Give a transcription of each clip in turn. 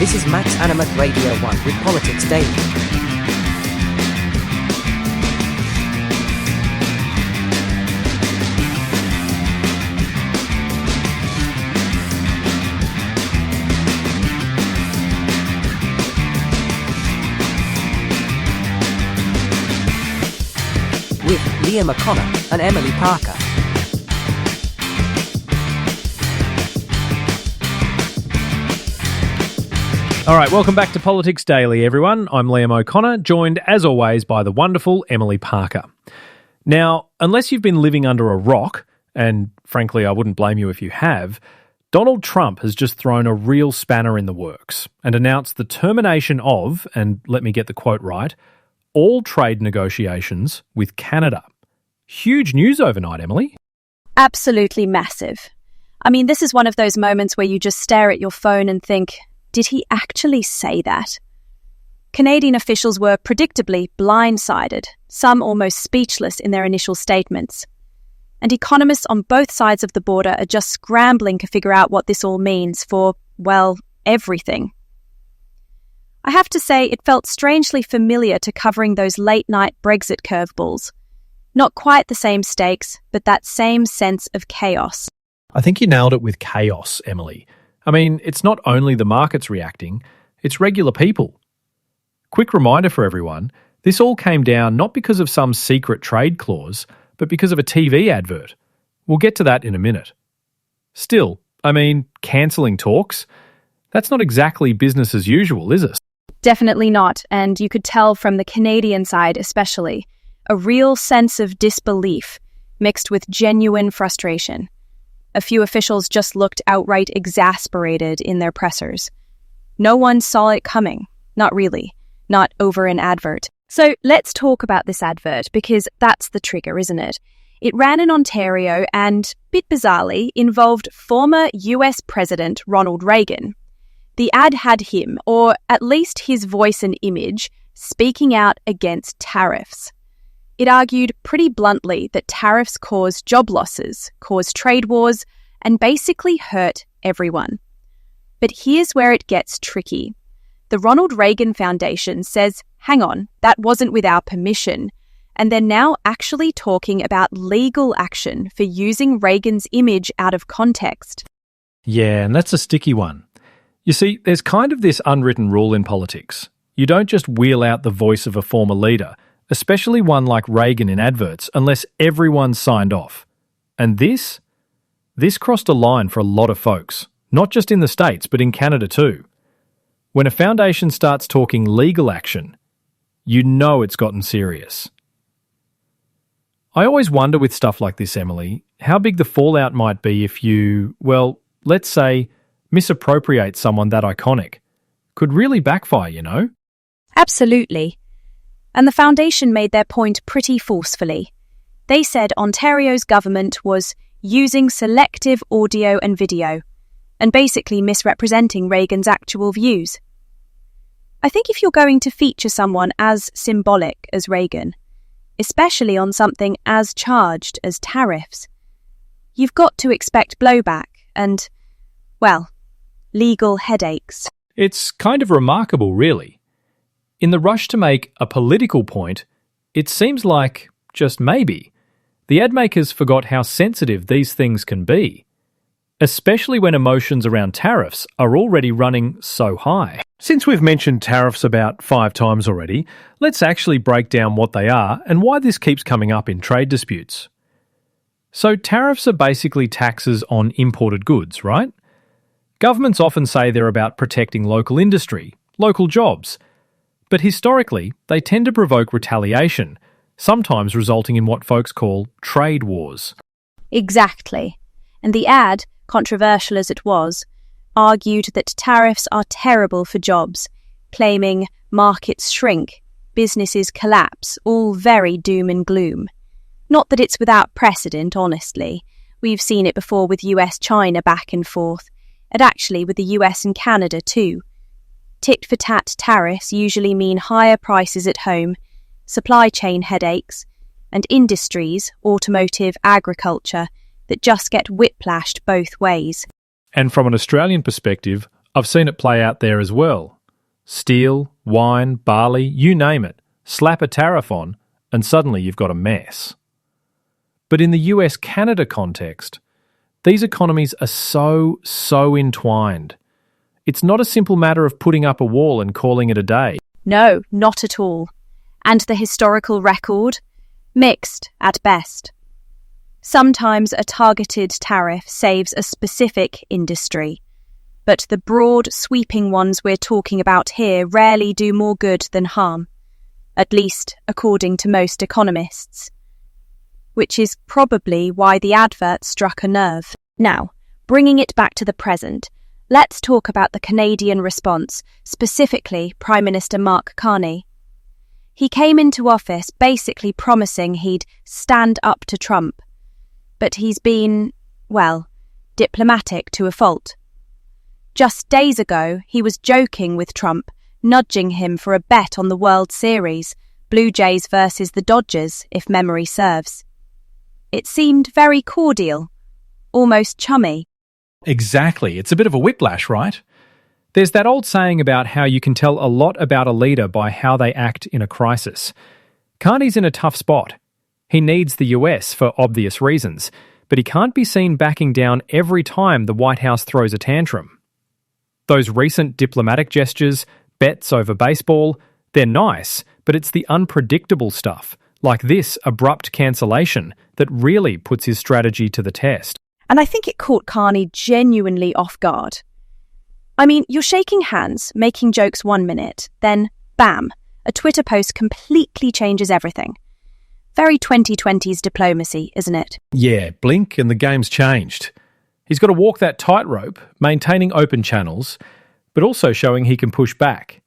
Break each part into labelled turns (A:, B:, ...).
A: This is MaxAnimate Radio 1 with Politics Daily. With Liam O'Connor and Emily Parker.
B: All right, welcome back to Politics Daily, everyone. I'm Liam O'Connor, joined as always by the wonderful Emily Parker. Now, unless you've been living under a rock, and frankly I wouldn't blame you if you have, Donald Trump has just thrown a real spanner in the works and announced the termination of, and let me get the quote right, all trade negotiations with Canada. Huge news overnight, Emily.
C: Absolutely massive. I mean, this is one of those moments where you just stare at your phone and think, did he actually say that? Canadian officials were predictably blindsided, some almost speechless in their initial statements. And economists on both sides of the border are just scrambling to figure out what this all means for, well, everything. I have to say it felt strangely familiar to covering those late-night Brexit curveballs. Not quite the same stakes, but that same sense of chaos.
B: I think you nailed it with chaos, Emily. I mean, it's not only the markets reacting, it's regular people. Quick reminder for everyone, this all came down not because of some secret trade clause, but because of a TV advert. We'll get to that in a minute. Still, I mean, cancelling talks? That's not exactly business as usual, is it?
C: Definitely not, and you could tell from the Canadian side especially, a real sense of disbelief mixed with genuine frustration. A few officials just looked outright exasperated in their pressers. No one saw it coming. Not really. Not over an advert. So let's talk about this advert, because that's the trigger, isn't it? It ran in Ontario and, bit bizarrely, involved former US President Ronald Reagan. The ad had him, or at least his voice and image, speaking out against tariffs. It argued pretty bluntly that tariffs cause job losses, cause trade wars, and basically hurt everyone. But here's where it gets tricky. The Ronald Reagan Foundation says, hang on, that wasn't with our permission, and they're now actually talking about legal action for using Reagan's image out of context.
B: Yeah, and that's a sticky one. You see, there's kind of this unwritten rule in politics. You don't just wheel out the voice of a former leader, especially one like Reagan in adverts, unless everyone's signed off. And this crossed a line for a lot of folks, not just in the States, but in Canada too. When a foundation starts talking legal action, you know it's gotten serious. I always wonder with stuff like this, Emily, how big the fallout might be if you, well, let's say, misappropriate someone that iconic. Could really backfire, you know?
C: Absolutely. And the foundation made their point pretty forcefully. They said Ontario's government was using selective audio and video, and basically misrepresenting Reagan's actual views. I think if you're going to feature someone as symbolic as Reagan, especially on something as charged as tariffs, you've got to expect blowback and, well, legal headaches.
B: It's kind of remarkable, really. In the rush to make a political point, it seems like, just maybe, the ad makers forgot how sensitive these things can be, especially when emotions around tariffs are already running so high. Since we've mentioned tariffs about 5 times already, let's actually break down what they are and why this keeps coming up in trade disputes. So tariffs are basically taxes on imported goods, right? Governments often say they're about protecting local industry, local jobs, but historically they tend to provoke retaliation, sometimes resulting in what folks call trade wars.
C: Exactly. And the ad, controversial as it was, argued that tariffs are terrible for jobs, claiming markets shrink, businesses collapse, all very doom and gloom. Not that it's without precedent, honestly. We've seen it before with US-China back and forth, and actually with the US and Canada too. Tit-for-tat tariffs usually mean higher prices at home, supply chain headaches, and industries, automotive, agriculture, that just get whiplashed both ways.
B: And from an Australian perspective, I've seen it play out there as well. Steel, wine, barley, you name it. Slap a tariff on, and suddenly you've got a mess. But in the US-Canada context, these economies are so entwined. It's not a simple matter of putting up a wall and calling it a day.
C: No, not at all. And the historical record? Mixed, at best. Sometimes a targeted tariff saves a specific industry, but the broad, sweeping ones we're talking about here rarely do more good than harm, at least according to most economists. Which is probably why the advert struck a nerve. Now, bringing it back to the present, let's talk about the Canadian response, specifically Prime Minister Mark Carney. He came into office basically promising he'd stand up to Trump, but he's been, well, diplomatic to a fault. Just days ago, he was joking with Trump, nudging him for a bet on the World Series, Blue Jays versus the Dodgers, if memory serves. It seemed very cordial, almost chummy.
B: Exactly. It's a bit of a whiplash, right? There's that old saying about how you can tell a lot about a leader by how they act in a crisis. Carney's in a tough spot. He needs the US for obvious reasons, but he can't be seen backing down every time the White House throws a tantrum. Those recent diplomatic gestures, bets over baseball, they're nice, but it's the unpredictable stuff, like this abrupt cancellation, that really puts his strategy to the test.
C: And I think it caught Carney genuinely off guard. I mean, you're shaking hands, making jokes 1 minute, then, bam, a Twitter post completely changes everything. Very 2020s diplomacy, isn't it?
B: Yeah, blink and the game's changed. He's got to walk that tightrope, maintaining open channels, but also showing he can push back,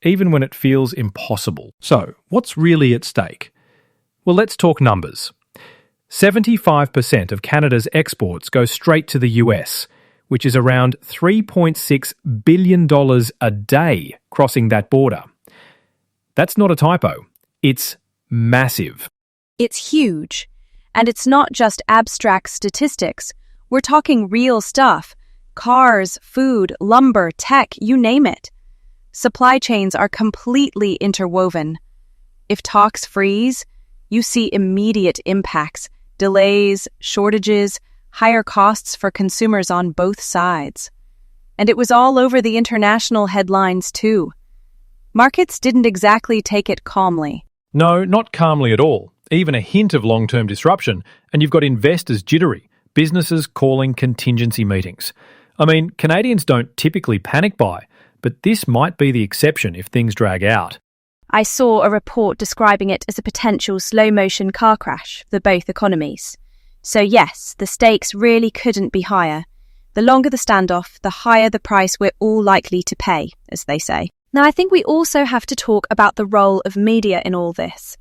B: even when it feels impossible. So, what's really at stake? Well, let's talk numbers. 75% of Canada's exports go straight to the US, which is around $3.6 billion a day crossing that border. That's not a typo. It's massive.
C: It's huge. And it's not just abstract statistics. We're talking real stuff. Cars, food, lumber, tech, you name it. Supply chains are completely interwoven. If talks freeze, you see immediate impacts, delays, shortages, higher costs for consumers on both sides. And it was all over the international headlines too. Markets didn't exactly take it calmly.
B: No, not calmly at all. Even a hint of long-term disruption, and you've got investors jittery, businesses calling contingency meetings. I mean, Canadians don't typically panic buy, but this might be the exception if things drag out.
C: I saw a report describing it as a potential slow-motion car crash for both economies. So yes, the stakes really couldn't be higher. The longer the standoff, the higher the price we're all likely to pay, as they say. Now, I think we also have to talk about the role of media in all this.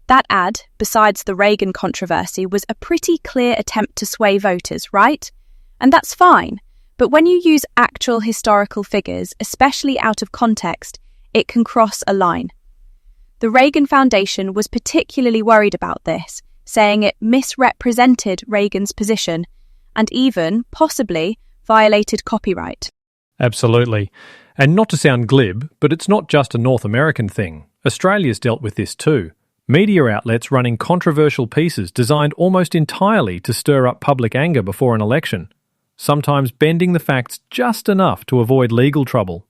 C: That ad, besides the Reagan controversy, was a pretty clear attempt to sway voters, right? And that's fine. But when you use actual historical figures, especially out of context, it can cross a line. The Reagan Foundation was particularly worried about this, saying it misrepresented Reagan's position and even, possibly, violated copyright.
B: Absolutely. And not to sound glib, but it's not just a North American thing. Australia's dealt with this too. Media outlets running controversial pieces designed almost entirely to stir up public anger before an election, sometimes bending the facts just enough to avoid legal trouble.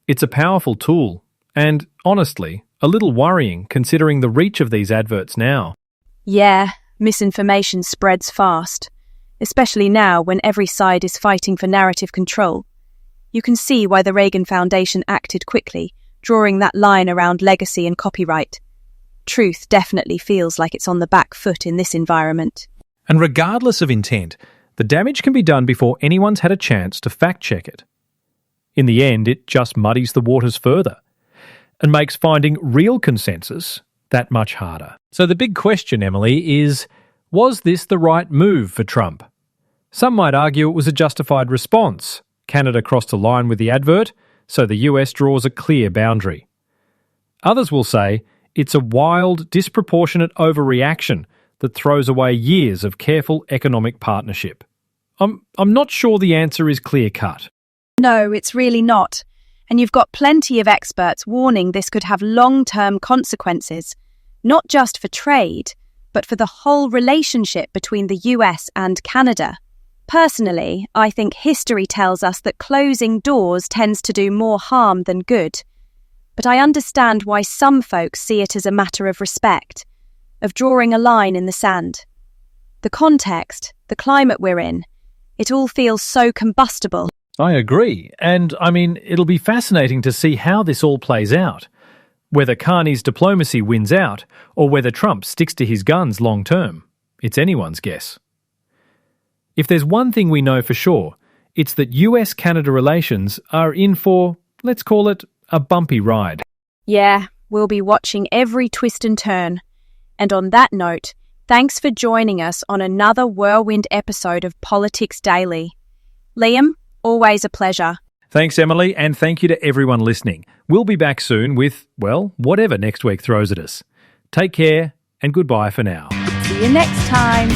B: It's a powerful tool, and, honestly, a little worrying considering the reach of these adverts now.
C: Yeah, misinformation spreads fast, especially now when every side is fighting for narrative control. You can see why the Reagan Foundation acted quickly, drawing that line around legacy and copyright. Truth definitely feels like it's on the back foot in this environment.
B: And regardless of intent, the damage can be done before anyone's had a chance to fact-check it. In the end, it just muddies the waters further and makes finding real consensus that much harder. So the big question, Emily, is, was this the right move for Trump? Some might argue it was a justified response. Canada crossed a line with the advert, so the US draws a clear boundary. Others will say it's a wild, disproportionate overreaction that throws away years of careful economic partnership. I'm not sure the answer is clear-cut.
C: No, it's really not. And you've got plenty of experts warning this could have long-term consequences, not just for trade, but for the whole relationship between the US and Canada. Personally, I think history tells us that closing doors tends to do more harm than good. But I understand why some folks see it as a matter of respect, of drawing a line in the sand. The context, the climate we're in, it all feels so combustible.
B: I agree, and it'll be fascinating to see how this all plays out. Whether Carney's diplomacy wins out, or whether Trump sticks to his guns long term. It's anyone's guess. If there's one thing we know for sure, it's that US-Canada relations are in for, let's call it, a bumpy ride.
C: Yeah, we'll be watching every twist and turn. And on that note, thanks for joining us on another whirlwind episode of Politics Daily. Liam, always a pleasure.
B: Thanks, Emily, and thank you to everyone listening. We'll be back soon with, well, whatever next week throws at us. Take care, and goodbye for now.
C: See you next time.